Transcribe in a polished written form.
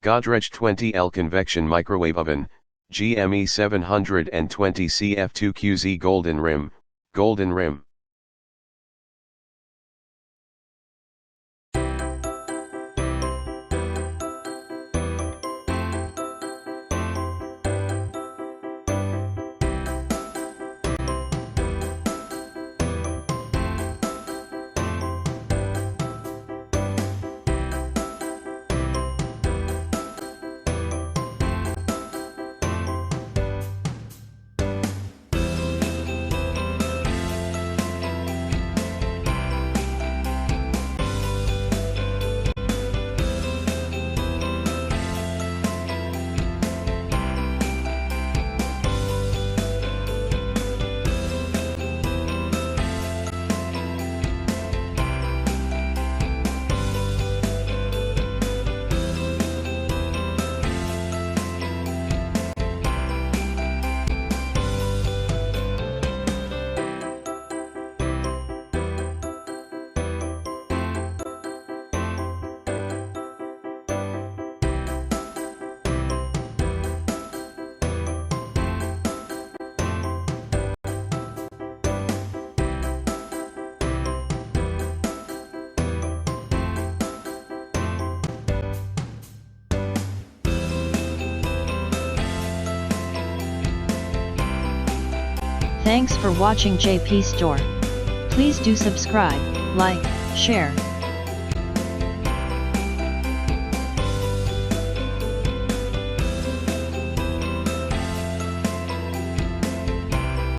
Godrej 20L Convection Microwave Oven, GME 720 CF2 QZ Golden Rim, Golden Rim. Thanks for watching JP Store. Please do subscribe, like, share,